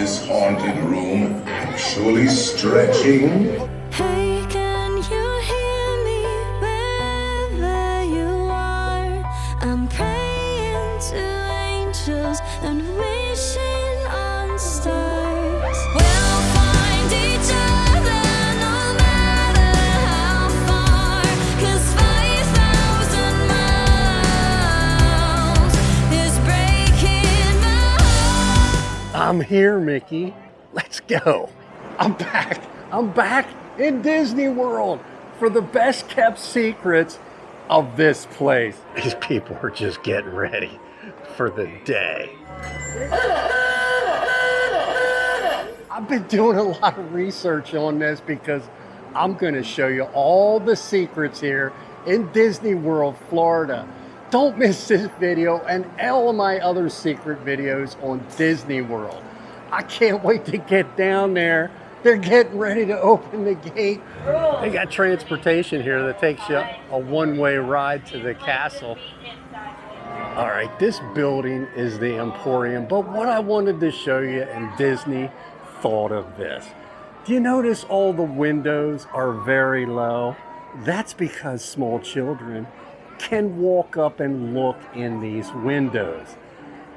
this haunted room actually stretching? Hey, can you hear me wherever you are? I'm praying to angels and wishing on stars. We'll find each other no matter how far, 'cause 5,000 miles is breaking my heart. I'm here, Mickey. Let's go. I'm back. I'm back in Disney World for the best kept secrets of this place. These people are just getting ready for the day. I've been doing a lot of research on this because I'm going to show you all the secrets here in Disney World, Florida. Don't miss this video and all of my other secret videos on Disney World. I can't wait to get down there. They're getting ready to open the gate. They got transportation here that takes you a one-way ride to the castle. All right, this building is the Emporium, but what I wanted to show you, and Disney thought of this. Do you notice all the windows are very low? That's because small children can walk up and look in these windows.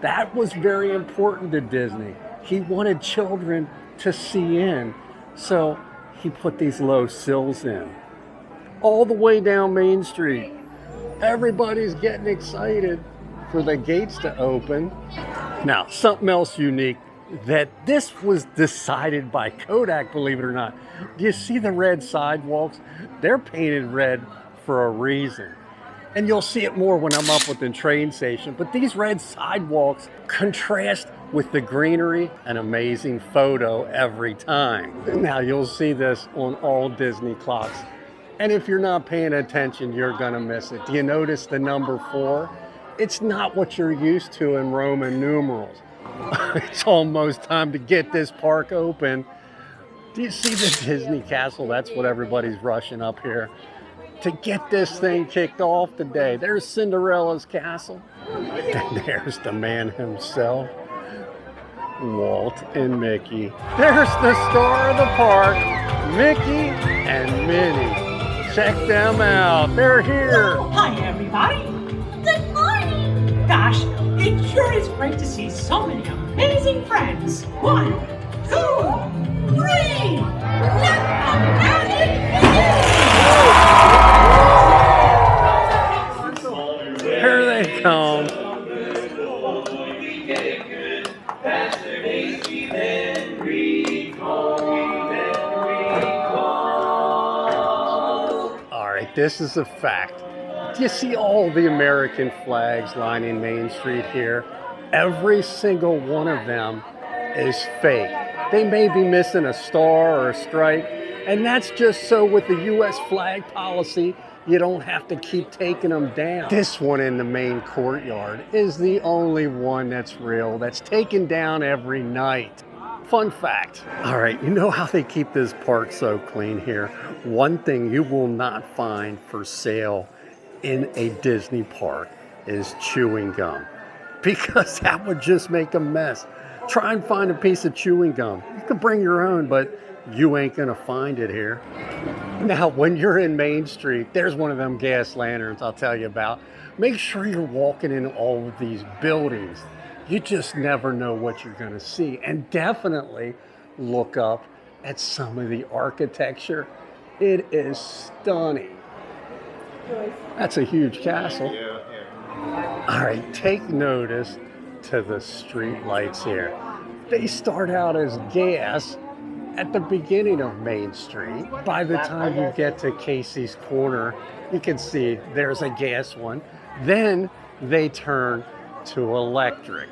That was very important to Disney. He wanted children to see in, so he put these low sills in. All the way down Main Street. Everybody's getting excited for the gates to open. Now, something else unique, that this was decided by Kodak, believe it or not. Do you see the red sidewalks? They're painted red for a reason. And you'll see it more when I'm up at the train station. But these red sidewalks contrast with the greenery, an amazing photo every time. Now you'll see this on all Disney clocks. And if you're not paying attention, you're gonna miss it. Do you notice the number 4? It's not what you're used to in Roman numerals. It's almost time to get this park open. Do you see the Disney Castle? That's what everybody's rushing up here to get this thing kicked off today. There's Cinderella's castle. And there's the man himself, Walt and Mickey. There's the star of the park, Mickey and Minnie. Check them out. They're here. Oh, hi, everybody. Good morning. Gosh, it sure is great to see so many amazing friends. 1, 2, 3. Let the magic begin. Here they come. All right, this is a fact. Do you see all the American flags lining Main Street here? Every single one of them is fake. They may be missing a star or a stripe, and that's just so with the U.S. flag policy, you don't have to keep taking them down. This one in the main courtyard is the only one that's real, that's taken down every night. Fun fact. All right, you know how they keep this park so clean here? One thing you will not find for sale in a Disney park is chewing gum, because that would just make a mess. Try and find a piece of chewing gum. You can bring your own, but you ain't gonna find it here. Now, when you're in Main Street, there's one of them gas lanterns I'll tell you about. Make sure you're walking in all of these buildings. You just never know what you're gonna see. And definitely look up at some of the architecture. It is stunning. That's a huge castle. All right, take notice to the street lights here. They start out as gas at the beginning of Main Street. By the time you get to Casey's Corner, you can see there's a gas one. Then they turn to electric.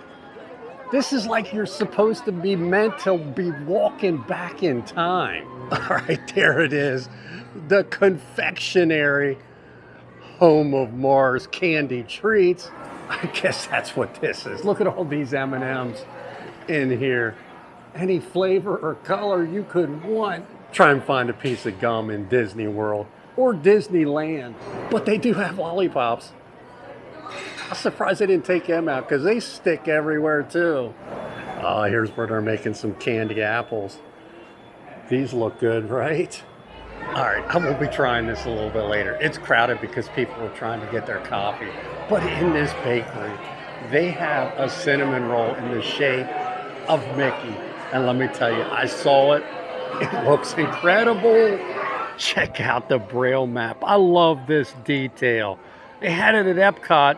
This is like you're supposed to be meant to be walking back in time. All right, there it is. The confectionery home of Mars candy treats. I guess that's what this is. Look at all these M&Ms in here. Any flavor or color you could want. Try and find a piece of gum in Disney World or Disneyland. But they do have lollipops. I'm surprised they didn't take them out because they stick everywhere too. Oh, here's where they're making some candy apples. These look good, right? All right, I will be trying this a little bit later. It's crowded because people are trying to get their coffee. But in this bakery, they have a cinnamon roll in the shape of Mickey. And let me tell you, I saw it. It looks incredible. Check out the Braille map. I love this detail. They had it at Epcot,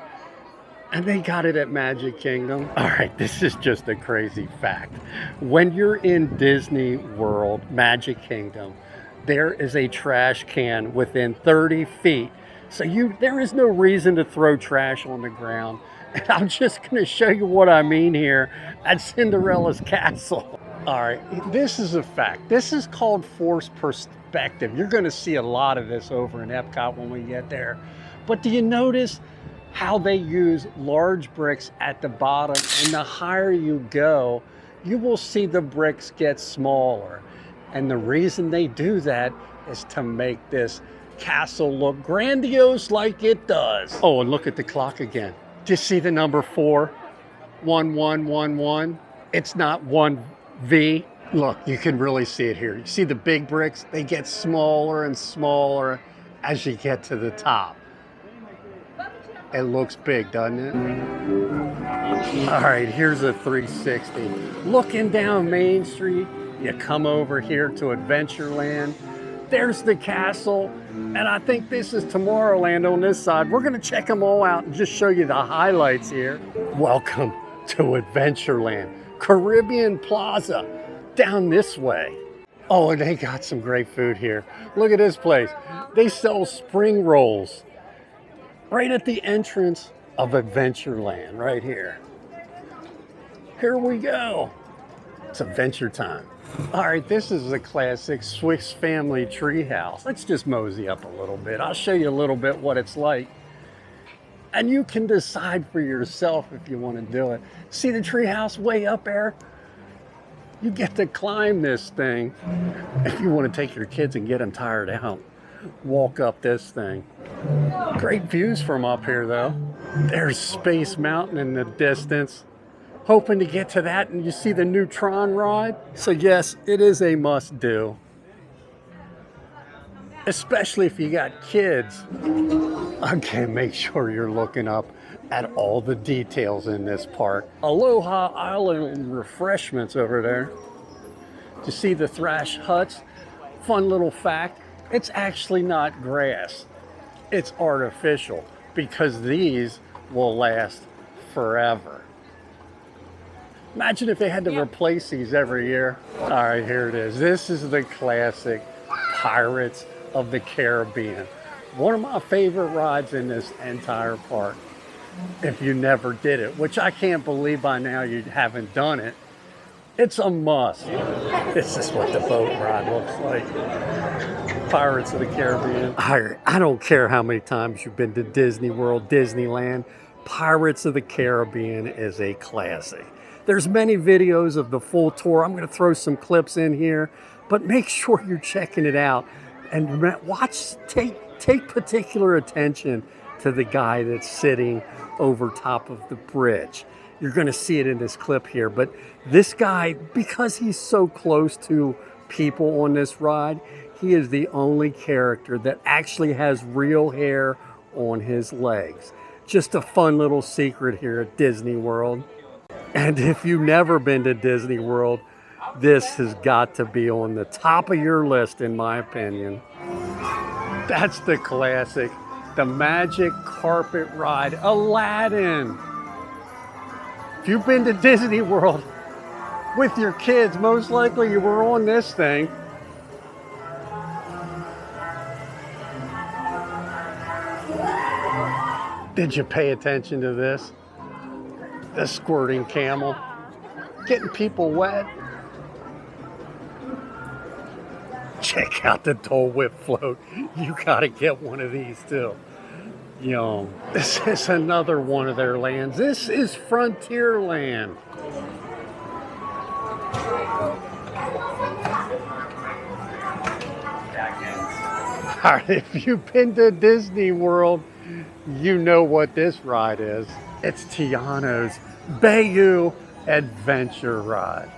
and they got it at Magic Kingdom. All right, this is just a crazy fact. When you're in Disney World, Magic Kingdom, there is a trash can within 30 feet. So there is no reason to throw trash on the ground. And I'm just gonna show you what I mean here at Cinderella's castle. All right, this is a fact. This is called forced perspective. You're gonna see a lot of this over in Epcot when we get there. But do you notice how they use large bricks at the bottom, and the higher you go, you will see the bricks get smaller. And the reason they do that is to make this castle look grandiose like it does. Oh, and look at the clock again. Do you see the number 4? 1111. It's not 1V. Look, you can really see it here. You see the big bricks? They get smaller and smaller as you get to the top. It looks big, doesn't it? All right, here's a 360. Looking down Main Street, you come over here to Adventureland. There's the castle, and I think this is Tomorrowland on this side. We're gonna check them all out and just show you the highlights here. Welcome to Adventureland, Caribbean Plaza, down this way. Oh, and they got some great food here. Look at this place. They sell spring rolls right at the entrance of Adventureland, right here. Here we go. It's adventure time. All right, this is a classic Swiss family treehouse. Let's just mosey up a little bit. I'll show you a little bit what it's like. And you can decide for yourself if you want to do it. See the treehouse way up there? You get to climb this thing. If you want to take your kids and get them tired out, walk up this thing. Great views from up here though. There's Space Mountain in the distance. Hoping to get to that, and you see the Neutron ride. So yes, it is a must do. Especially if you got kids. Okay, make sure you're looking up at all the details in this park. Aloha Island refreshments over there. To see the thrash huts. Fun little fact, it's actually not grass. It's artificial because these will last forever. Imagine if they had to replace these every year. All right, here it is. This is the classic Pirates of the Caribbean. One of my favorite rides in this entire park. If you never did it, which I can't believe by now you haven't done it, it's a must. This is what the boat ride looks like. Pirates of the Caribbean. I don't care how many times you've been to Disney World, Disneyland, Pirates of the Caribbean is a classic. There's many videos of the full tour. I'm gonna throw some clips in here, but make sure you're checking it out and take particular attention to the guy that's sitting over top of the bridge. You're gonna see it in this clip here, but this guy, because he's so close to people on this ride, he is the only character that actually has real hair on his legs. Just a fun little secret here at Disney World. And if you've never been to Disney World, this has got to be on the top of your list, in my opinion. That's the classic, the Magic Carpet Ride, Aladdin. If you've been to Disney World with your kids, most likely you were on this thing. Did you pay attention to this? The squirting camel, getting people wet. Check out the Dole Whip float. You gotta get one of these too. Yum. This is another one of their lands. This is Frontierland. All right, if you've been to Disney World, you know what this ride is. It's Tiana's Bayou adventure ride.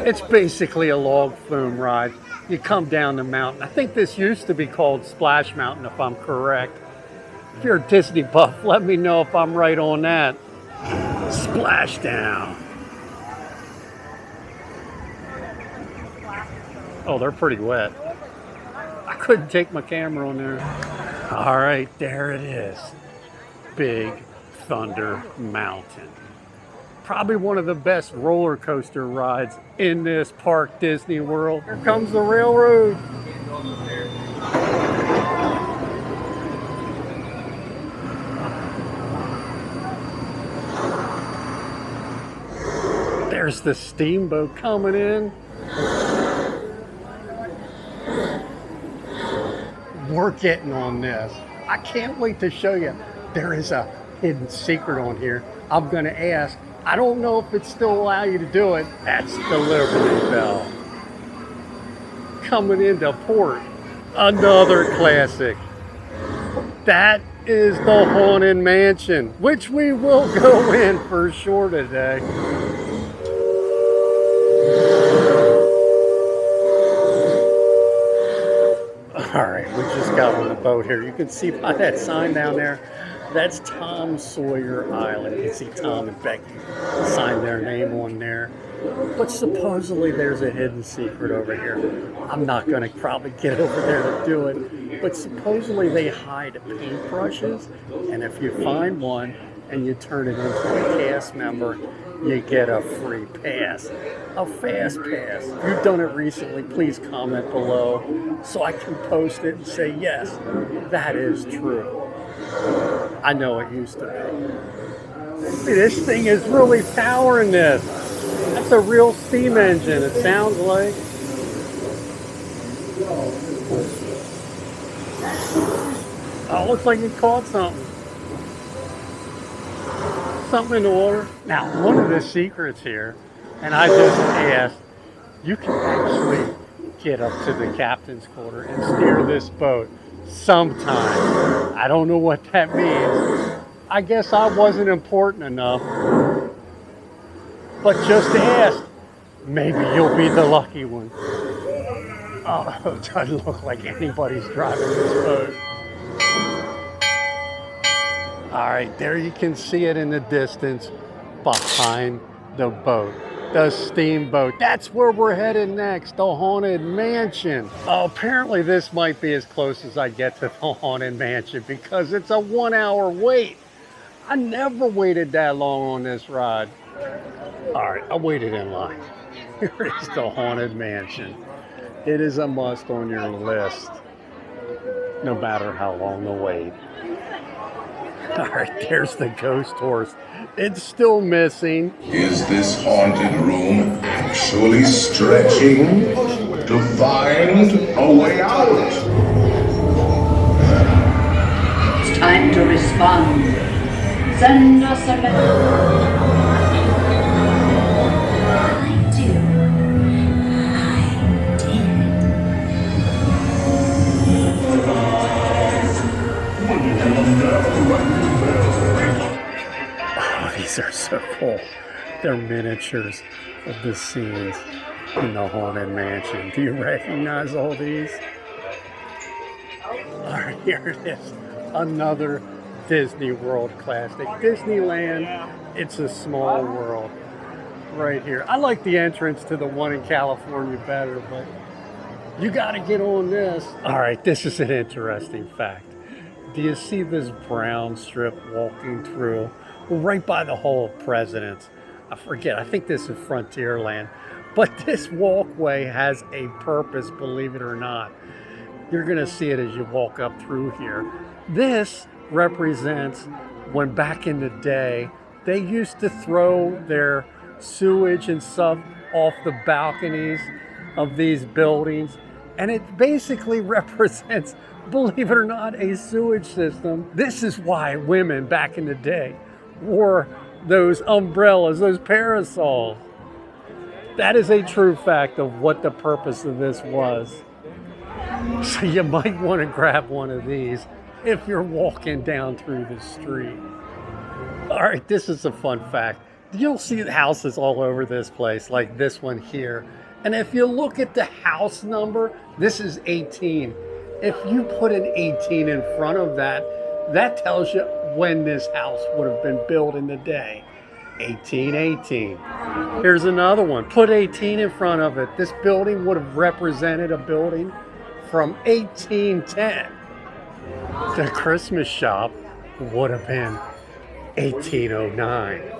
It's basically a log flume ride. You come down the mountain. I think this used to be called Splash Mountain, if I'm correct. If you're a Disney buff, let me know if I'm right on that. Splashdown. Oh, they're pretty wet. I couldn't take my camera on there. All right, there it is. Big Thunder Mountain. Probably one of the best roller coaster rides in this park, Disney World. Here comes the railroad. There's the steamboat coming in. We're getting on this. I can't wait to show you. There is a hidden secret on here. I'm gonna ask. I don't know if it still allows you to do it. That's the Liberty Bell. Coming into port. Another classic. That is the Haunted Mansion, which we will go in for sure today. All right, we just got on the boat here. You can see by that sign down there, that's Tom Sawyer Island. You can see Tom and Becky signed their name on there. But supposedly there's a hidden secret over here. I'm not going to probably get over there to do it. But supposedly they hide paintbrushes. And if you find one and you turn it into a cast member, you get a free pass. A fast pass. If you've done it recently, please comment below so I can post it and say, yes, that is true. I know it used to be. See, this thing is really powering this. That's a real steam engine, it sounds like. Oh, looks like it caught something. Something in the water. Now, one of the secrets here, and I just asked, you can actually get up to the captain's quarter and steer this boat sometime. I don't know what that means. I guess I wasn't important enough. But just ask, maybe you'll be the lucky one. Oh, it doesn't look like anybody's driving this boat. All right, there you can see it in the distance behind the boat. The steamboat. That's where we're headed next, the Haunted Mansion. Oh, apparently this might be as close as I get to the Haunted Mansion because it's a 1 hour wait. I never waited that long on this ride. All right, I waited in line. Here is the Haunted Mansion. It is a must on your list, no matter how long the wait. All right, there's the ghost horse. It's still missing. Is this haunted room actually stretching to find a way out? It's time to respond. Send us a message. I do. Oh, these are so cool. They're miniatures of the scenes in the Haunted Mansion. Do you recognize all these? All right, here it is. Another Disney World classic. Disneyland, It's a Small World. Right here. I like the entrance to the one in California better, but you got to get on this. All right, this is an interesting fact. Do you see this brown strip walking through? Well, right by the Hall of Presidents. I forget, I think this is Frontierland. But this walkway has a purpose, believe it or not. You're going to see it as you walk up through here. This represents when back in the day, they used to throw their sewage and stuff off the balconies of these buildings. And it basically represents, believe it or not, a sewage system. This is why women back in the day wore those umbrellas, those parasols. That is a true fact of what the purpose of this was. So you might want to grab one of these if you're walking down through the street. All right, this is a fun fact. You'll see houses all over this place, like this one here. And if you look at the house number, this is 18. If you put an 18 in front of that, that tells you when this house would have been built in the day. 1818. Here's another one. Put 18 in front of it. This building would have represented a building from 1810. The Christmas shop would have been 1809.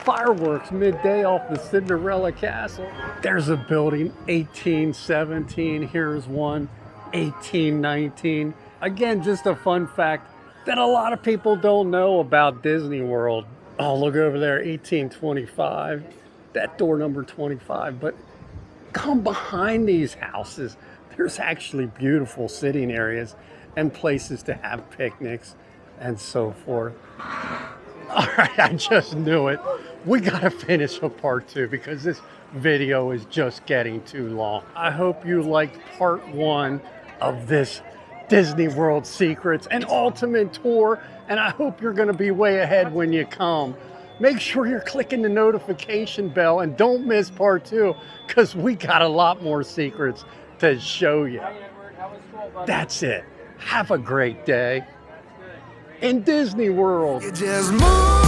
Fireworks midday off the Cinderella Castle. There's a building, 1817. Here's one, 1819. Again, just a fun fact that a lot of people don't know about Disney World. Oh, look over there, 1825. That door number 25. But come behind these houses. There's actually beautiful sitting areas and places to have picnics and so forth. All right, I just knew it. We gotta finish a part 2 because this video is just getting too long. I hope you liked part 1 of this Disney World Secrets and Ultimate Tour, and I hope you're gonna be way ahead when you come. Make sure you're clicking the notification bell and don't miss part 2 because we got a lot more secrets to show you. That's it. Have a great day in Disney World. You just move.